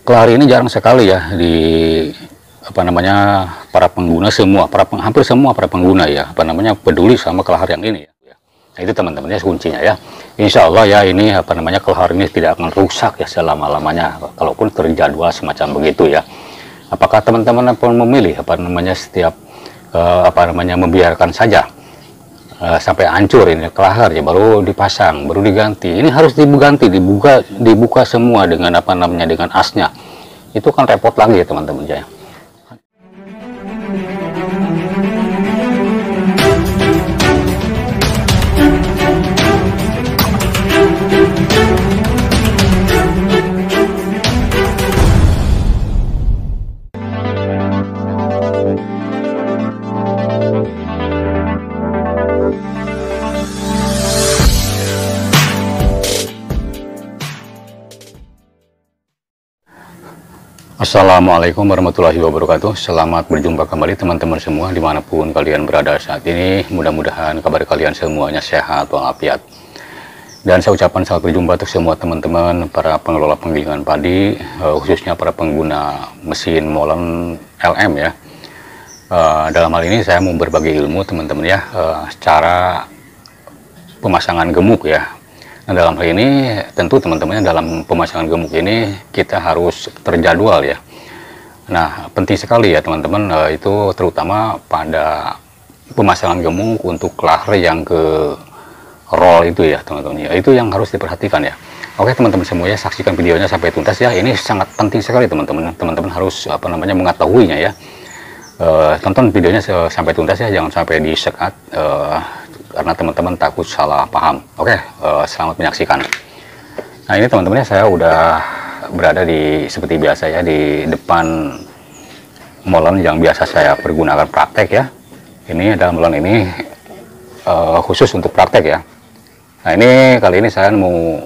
Kelahar ini jarang sekali ya di para pengguna semua, hampir semua para pengguna ya peduli sama kelahar yang ini ya. Nah, itu teman-temannya kuncinya ya. Insya Allah ya ini kelahar ini tidak akan rusak ya selama-lamanya kalaupun terjadwal semacam begitu ya. Apakah teman-teman pun memilih setiap membiarkan saja sampai hancur ini kelahar ya baru dipasang, baru diganti. Ini harus diganti, dibuka semua dengan dengan asnya. Itu kan repot lagi ya teman-teman ya. Assalamualaikum warahmatullahi wabarakatuh. Selamat berjumpa kembali teman-teman semua dimanapun kalian berada saat ini. Mudah-mudahan kabar kalian semuanya sehat walafiat. Dan saya ucapkan selamat berjumpa untuk semua teman-teman para pengelola penggilingan padi, khususnya para pengguna mesin molen LM ya. Dalam hal ini saya mau berbagi ilmu teman-teman ya, cara pemasangan gemuk ya. Nah, dalam hal ini tentu teman-teman dalam pemasangan gemuk ini kita harus terjadwal ya. Nah, penting sekali ya teman-teman, itu terutama pada pemasangan gemuk untuk kelahar yang ke roll itu ya teman-teman ya. Itu yang harus diperhatikan ya. Oke teman-teman semua ya, saksikan videonya sampai tuntas ya. Ini sangat penting sekali teman-teman. Teman-teman harus mengetahuinya ya. Tonton videonya sampai tuntas ya, jangan sampai disekat. Karena teman-teman takut salah paham. Oke, selamat menyaksikan. Nah ini teman-teman ya, saya udah berada seperti biasa ya di depan molen yang biasa saya pergunakan praktek ya. Ini dalam molen ini khusus untuk praktek ya. Nah ini kali ini saya mau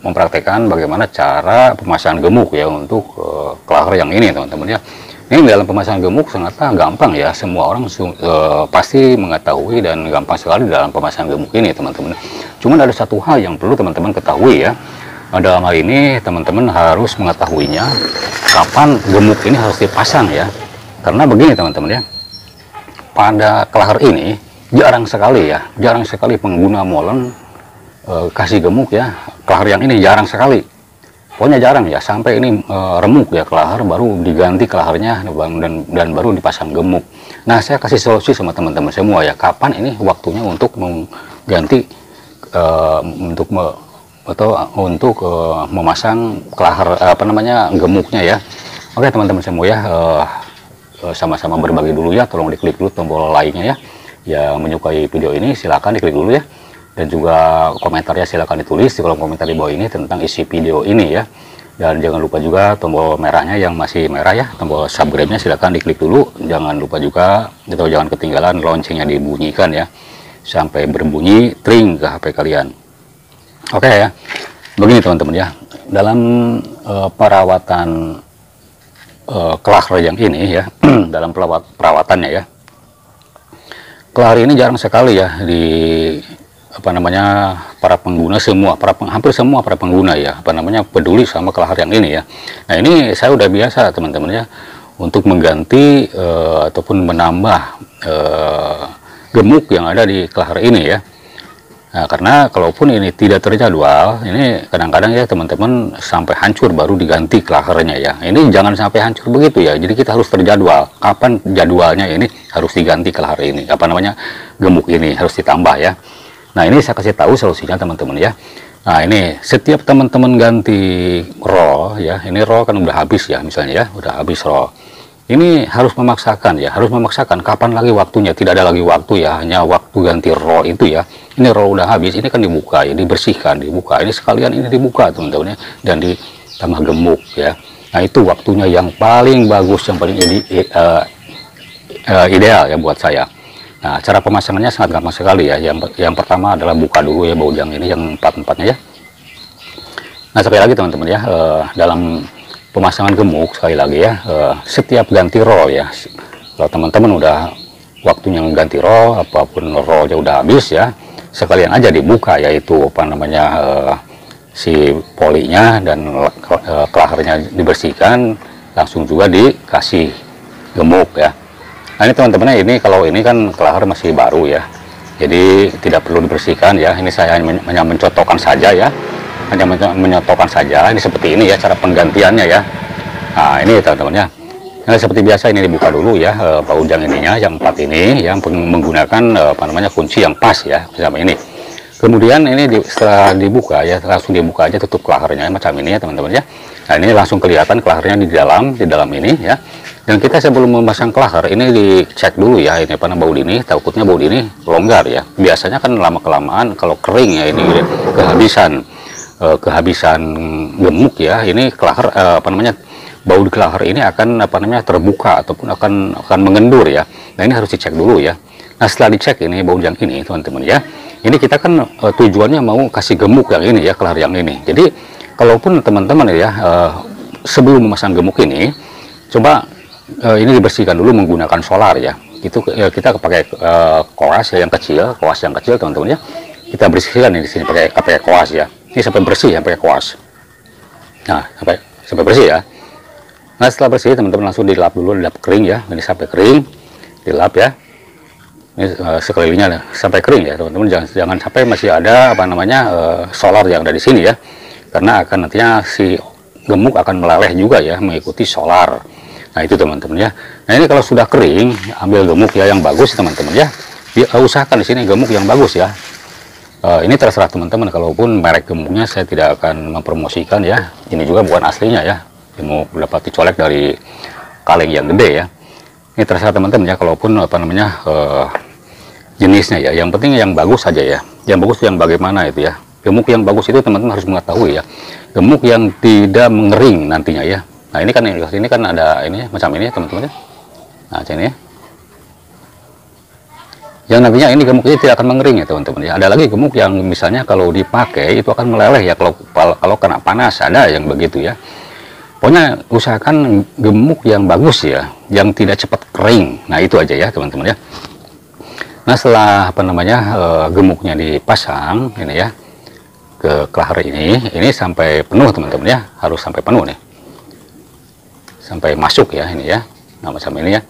mempraktekkan bagaimana cara pemasangan gemuk ya untuk kelahar yang ini teman-teman ya. Ini dalam pemasangan gemuk sangatlah gampang ya, semua orang pasti mengetahui dan gampang sekali dalam pemasangan gemuk ini teman-teman. Cuman ada satu hal yang perlu teman-teman ketahui ya. Dalam hal ini teman-teman harus mengetahuinya kapan gemuk ini harus dipasang ya. Karena begini teman-teman ya, pada kelahar ini jarang sekali pengguna molen kasih gemuk ya. Kelahar yang ini jarang sekali. Pokoknya jarang ya, sampai ini remuk ya kelahar baru diganti kelaharnya dan baru dipasang gemuk. Nah saya kasih solusi sama teman-teman semua ya, kapan ini waktunya untuk mengganti untuk memasang kelahar gemuknya ya. Oke teman-teman semua ya, sama-sama berbagi dulu ya, tolong diklik dulu tombol like-nya ya. Yang menyukai video ini silahkan diklik dulu ya. Dan juga komentarnya silahkan ditulis di kolom komentar di bawah ini tentang isi video ini ya. Dan jangan lupa juga tombol merahnya yang masih merah ya, tombol subscribe-nya silahkan diklik dulu. Jangan lupa juga atau jangan ketinggalan loncengnya dibunyikan ya, sampai berbunyi tring ke HP kalian. Oke ya, begini teman-teman ya, dalam perawatan kelahar yang ini ya, dalam perawatannya ya, kelahar ini jarang sekali ya di para pengguna semua, hampir semua para pengguna ya peduli sama kelahar yang ini ya. Nah ini saya udah biasa teman-teman ya untuk mengganti ataupun menambah gemuk yang ada di kelahar ini ya. Nah karena kalaupun ini tidak terjadwal, ini kadang-kadang ya teman-teman sampai hancur baru diganti kelaharnya ya. Ini jangan sampai hancur begitu ya, jadi kita harus terjadwal kapan jadwalnya ini harus diganti kelahar ini, gemuk ini harus ditambah ya. Nah ini saya kasih tahu solusinya teman-teman ya. Nah ini setiap teman-teman ganti roll ya, ini roll kan udah habis ya misalnya ya, udah habis roll. Ini harus memaksakan ya, kapan lagi waktunya, tidak ada lagi waktu ya, hanya waktu ganti roll itu ya. Ini roll udah habis, ini kan dibuka ya, dibersihkan, ini sekalian ini dibuka teman-teman ya, dan ditambah gemuk ya. Nah itu waktunya yang paling bagus, yang paling ideal ya buat saya. Nah, cara pemasangannya sangat gampang sekali ya. Yang pertama adalah buka dulu ya baujang ini yang empat-empatnya ya. Nah, sekali lagi teman-teman ya, dalam pemasangan gemuk sekali lagi ya, setiap ganti roll ya. Kalau teman-teman udah waktunya ganti roll, apapun rollnya udah habis ya, sekalian aja dibuka, yaitu si polinya dan kelaharnya dibersihkan, langsung juga dikasih gemuk ya. Nah ini teman-teman, ini kalau ini kan kelahar masih baru ya, jadi tidak perlu dibersihkan ya. Ini saya hanya mencotokkan saja ya, hanya menyotokkan saja. Ini seperti ini ya cara penggantiannya ya. Nah ini teman-teman ya. Nah seperti biasa ini dibuka dulu ya, paujang ininya yang 4 ini yang menggunakan kunci yang pas ya sama ini. Kemudian ini setelah dibuka ya, langsung dibuka aja, tutup kelaharnya macam ini ya teman-teman ya. Nah ini langsung kelihatan kelaharnya di dalam ini ya. Dan kita sebelum memasang kelahar ini dicek dulu ya, ini baut ini, takutnya baut ini longgar ya. Biasanya kan lama kelamaan kalau kering ya ini kehabisan gemuk ya, ini kelahar baut kelahar ini akan terbuka ataupun akan mengendur ya. Nah ini harus dicek dulu ya. Nah setelah dicek ini baut yang ini teman-teman ya, ini kita kan tujuannya mau kasih gemuk yang ini ya, kelahar yang ini. Jadi kalaupun teman-teman ya sebelum memasang gemuk ini, coba ini dibersihkan dulu menggunakan solar ya. Itu kita pakai koas yang kecil, teman-teman ya. Kita bersihkan di sini pakai koas ya. Ini sampai bersih ya pakai koas. Nah sampai bersih ya. Nah setelah bersih teman-teman langsung dilap dulu, dilap kering ya. Ini sampai kering, dilap ya. Ini sekelilingnya sampai kering ya teman-teman. Jangan sampai masih ada solar yang ada di sini ya. Karena akan nantinya si gemuk akan meleleh juga ya mengikuti solar. Nah itu teman-teman ya. Nah ini kalau sudah kering, ambil gemuk ya yang bagus teman-teman ya. Usahakan di sini gemuk yang bagus ya. Ini terserah teman-teman, kalaupun merek gemuknya saya tidak akan mempromosikan ya. Ini juga bukan aslinya ya. Mau dapat dicolek dari kaleng yang gede ya. Ini terserah teman-teman ya, kalaupun jenisnya ya. Yang penting yang bagus saja ya. Yang bagus yang bagaimana itu ya. Gemuk yang bagus itu teman-teman harus mengetahui ya. Gemuk yang tidak mengering nantinya ya. Nah ini kan ada ini macam ini ya teman-teman ya. Nah ini ya. Yang nantinya ini gemuknya tidak akan mengering ya teman-teman ya. Ada lagi gemuk yang misalnya kalau dipakai itu akan meleleh ya kalau kena panas, ada yang begitu ya. Pokoknya usahakan gemuk yang bagus ya, yang tidak cepat kering. Nah itu aja ya teman-teman ya. Nah setelah gemuknya dipasang ini ya ke kelahar ini sampai penuh teman-teman ya, harus sampai penuh nih. Sampai masuk ya ini ya. Nah macam ini ya.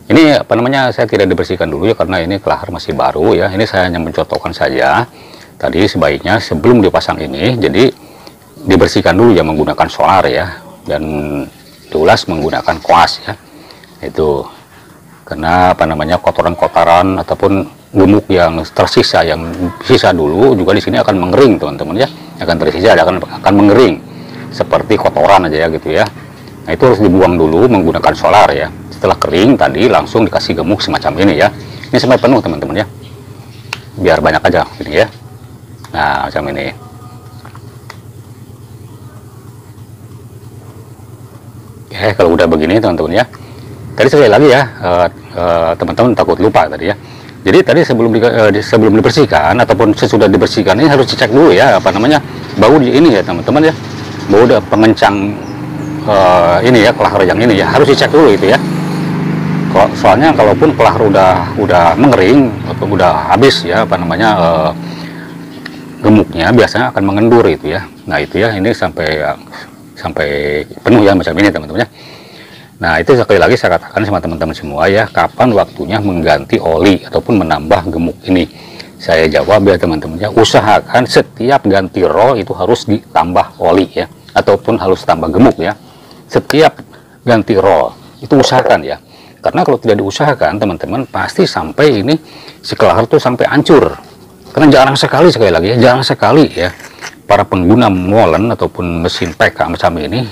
Ini saya tidak dibersihkan dulu ya karena ini kelahar masih baru ya. Ini saya hanya mencotokkan saja. Tadi sebaiknya sebelum dipasang ini jadi dibersihkan dulu ya menggunakan solar ya, dan diulas menggunakan koas ya. Itu karena kotoran-kotoran ataupun gemuk yang tersisa yang sisa dulu juga di sini akan mengering teman-teman ya. Akan tersisa akan mengering seperti kotoran aja ya gitu ya. Nah itu harus dibuang dulu menggunakan solar ya. Setelah kering tadi langsung dikasih gemuk semacam ini ya. Ini sampai penuh teman-teman ya. Biar banyak aja ini ya. Nah macam ini. Oke kalau udah begini teman-teman ya. Tadi sekali lagi ya teman-teman takut lupa tadi ya. Jadi tadi sebelum dibersihkan ataupun sesudah dibersihkan ini harus dicek dulu ya bau di ini ya teman-teman ya. Bau pengencang ini ya kelahar yang ini ya harus dicek dulu itu ya. Soalnya kalaupun kelahar udah mengering atau udah habis ya gemuknya biasanya akan mengendur itu ya. Nah itu ya ini sampai penuh ya macam ini teman-teman ya. Nah itu sekali lagi saya katakan sama teman-teman semua ya, kapan waktunya mengganti oli ataupun menambah gemuk ini. Saya jawab ya teman-teman ya, usahakan setiap ganti roll itu harus ditambah oli ya, ataupun harus tambah gemuk ya. Setiap ganti roll itu usahakan ya. Karena kalau tidak diusahakan teman-teman pasti sampai ini si kelahar tuh sampai hancur. Karena jarang sekali lagi ya, jarang sekali ya para pengguna molen ataupun mesin PK macam ini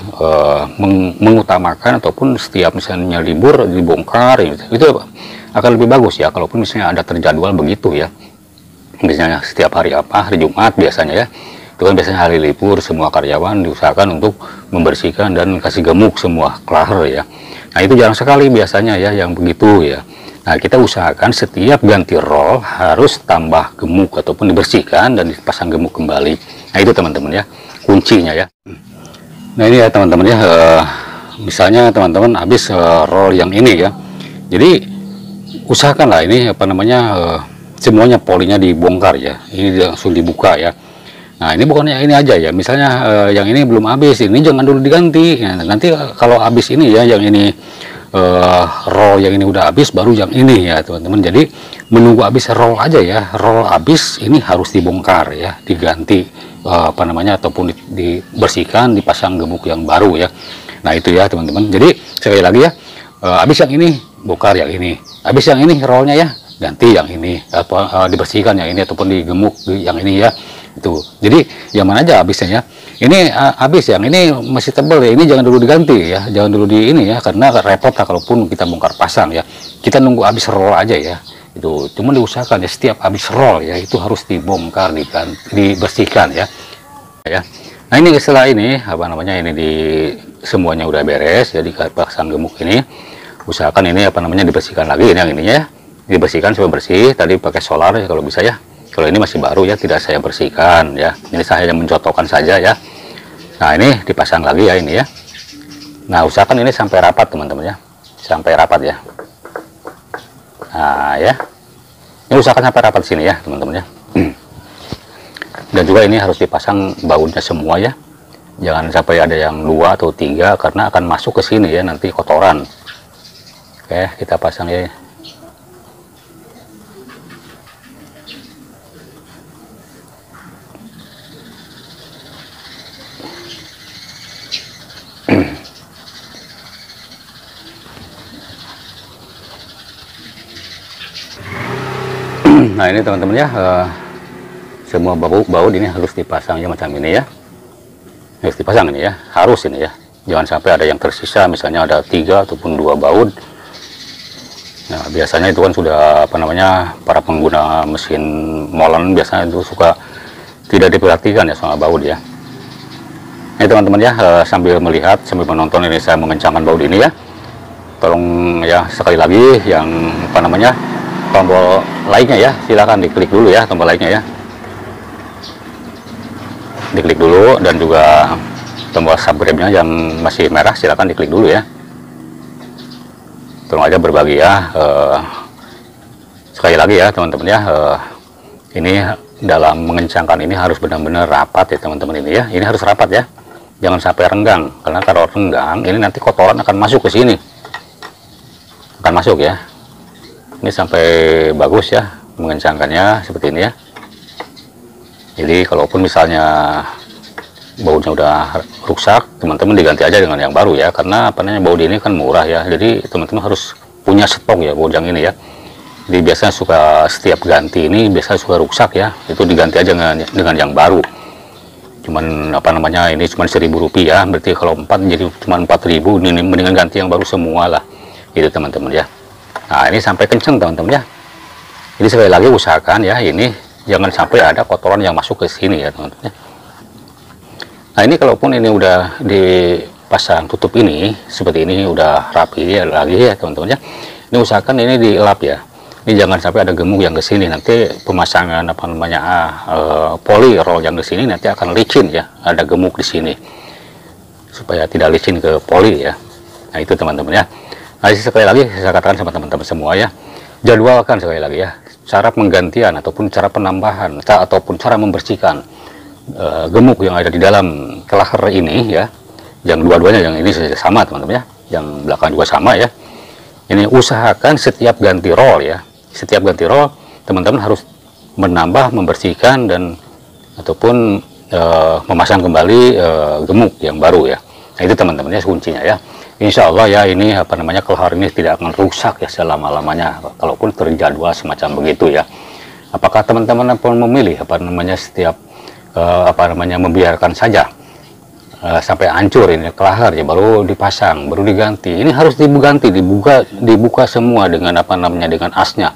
mengutamakan ataupun setiap misalnya libur dibongkar itu akan lebih bagus ya. Kalaupun misalnya ada terjadwal begitu ya, misalnya setiap hari hari Jumat biasanya ya, itu kan biasanya hari libur, semua karyawan diusahakan untuk membersihkan dan kasih gemuk semua kelahar ya. Nah itu jarang sekali biasanya ya yang begitu ya. Nah kita usahakan setiap ganti roll harus tambah gemuk ataupun dibersihkan dan dipasang gemuk kembali. Nah itu teman-teman ya kuncinya ya. Nah ini ya teman-teman ya, misalnya teman-teman habis roll yang ini ya, jadi usahakanlah ini semuanya polinya dibongkar ya, ini langsung dibuka ya. Nah, ini bukannya ini aja ya, misalnya yang ini belum habis, ini jangan dulu diganti. Nah, nanti kalau habis ini ya, yang ini roll yang ini udah habis, baru yang ini ya teman-teman. Jadi menunggu habis roll aja ya, roll habis ini harus dibongkar ya, diganti apa namanya, ataupun dibersihkan, dipasang gemuk yang baru ya. Nah itu ya teman-teman. Jadi sekali lagi ya, habis yang ini bongkar yang ini, habis yang ini rollnya ya ganti yang ini, apa dibersihkan yang ini ataupun digemuk yang ini ya. Itu jadi yang mana aja habisnya ya, ini habis yang ini masih tebal ya, ini jangan dulu diganti ya, jangan dulu di ini ya, karena repot lah kalaupun kita bongkar pasang ya. Kita nunggu habis roll aja ya, itu cuma diusahakan ya setiap habis roll ya itu harus dibongkar, dibersihkan ya. Nah ini setelah ini apa namanya, ini di semuanya udah beres jadi pasang gemuk ini, usahakan ini apa namanya dibersihkan lagi ini yang ininya ya, dibersihkan supaya bersih. Tadi pakai solar ya kalau bisa ya. Kalau ini masih baru ya, tidak saya bersihkan ya. Ini saya hanya mencotokkan saja ya. Nah ini dipasang lagi ya ini ya. Nah usahakan ini sampai rapat teman-teman ya, sampai rapat ya. Nah ya, ini usahakan sampai rapat sini ya teman-teman ya. Dan juga ini harus dipasang bautnya semua ya. Jangan sampai ada yang 2 atau 3 karena akan masuk ke sini ya nanti kotoran. Oke, kita pasang ya. Nah ini teman-teman ya, semua baut ini harus dipasang ya macam ini ya, harus dipasang ini ya, harus ini ya, jangan sampai ada yang tersisa, misalnya ada 3 ataupun 2 baut. Nah biasanya itu kan sudah apa namanya, para pengguna mesin molen biasanya itu suka tidak diperhatikan ya soal baut ya. Ini teman-teman ya, sambil melihat sambil menonton ini saya mengencangkan baut ini ya, tolong ya sekali lagi yang apa namanya, tombol like-nya ya, silakan diklik dulu ya tombol like-nya ya, diklik dulu, dan juga tombol subscribe-nya yang masih merah silakan diklik dulu ya. Tolong aja berbagi ya. Sekali lagi ya teman-teman ya, ini dalam mengencangkan ini harus benar-benar rapat ya teman-teman ini ya, ini harus rapat ya, jangan sampai renggang, karena kalau renggang ini nanti kotoran akan masuk ke sini, akan masuk ya. Ini sampai bagus ya mengencangkannya seperti ini ya. Jadi kalaupun misalnya bautnya udah rusak, teman-teman diganti aja dengan yang baru ya, karena apa namanya, baut ini kan murah ya, jadi teman-teman harus punya stok ya baut yang ini ya. Jadi biasanya suka setiap ganti ini biasanya suka rusak ya, itu diganti aja dengan yang baru. Cuman apa namanya, ini cuma 1.000 rupiah, berarti kalau 4 jadi cuma 4.000, ini mendingan ganti yang baru semua lah itu teman-teman ya. Nah ini sampai kenceng teman-teman ya. Ini sekali lagi usahakan ya, ini jangan sampai ada kotoran yang masuk ke sini ya teman-teman. Nah ini kalaupun ini udah dipasang tutup ini seperti ini, udah rapi ya lagi ya teman-teman ya. Ini usahakan ini dielap ya. Ini jangan sampai ada gemuk yang ke sini, nanti pemasangan apa namanya poli roll yang ke sini nanti akan licin ya, ada gemuk di sini. Supaya tidak licin ke poli ya. Nah itu teman-teman ya. Nah, sekali lagi saya katakan sama teman-teman semua ya, jadwalkan sekali lagi ya cara penggantian ataupun cara penambahan ataupun cara membersihkan gemuk yang ada di dalam kelahar ini ya, yang dua-duanya, yang ini sama teman-teman ya, yang belakang juga sama ya. Ini usahakan setiap ganti roll ya, setiap ganti roll teman-teman harus menambah, membersihkan dan ataupun memasang kembali gemuk yang baru ya. Nah itu teman-teman ya kuncinya ya. Insya Allah ya, ini apa namanya, kelahar ini tidak akan rusak ya selama-lamanya kalaupun terjadwal semacam begitu ya. Apakah teman-teman pun memilih apa namanya setiap apa namanya membiarkan saja sampai hancur ini kelahar ya baru dipasang, baru diganti? Ini harus diganti, dibuka semua dengan apa namanya, dengan asnya.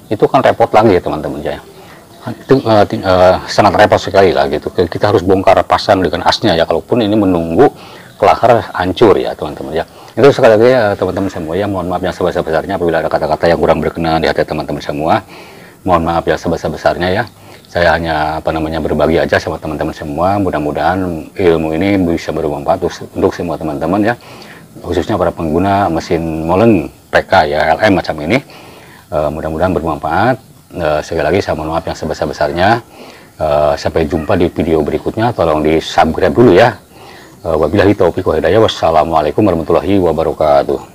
Itu kan repot lagi ya teman-teman ya. Itu sangat repot sekali lah gitu. Kita harus bongkar pasang dengan asnya ya, kalaupun ini menunggu kelahar hancur ya teman-teman ya. Itu sekali lagi ya teman-teman semua ya, mohon maaf yang sebesar-besarnya apabila ada kata-kata yang kurang berkenan di hati teman-teman semua. Mohon maaf ya sebesar-besarnya ya. Saya hanya apa namanya berbagi aja sama teman-teman semua. Mudah-mudahan ilmu ini bisa bermanfaat untuk semua teman-teman ya, khususnya para pengguna mesin molen PK ya, LM macam ini. Mudah-mudahan bermanfaat. Sekali lagi saya mohon maaf yang sebesar-besarnya. Sampai jumpa di video berikutnya, tolong di subscribe dulu ya. Wabillahi taufiq wa hidayah, wassalamualaikum warahmatullahi wabarakatuh.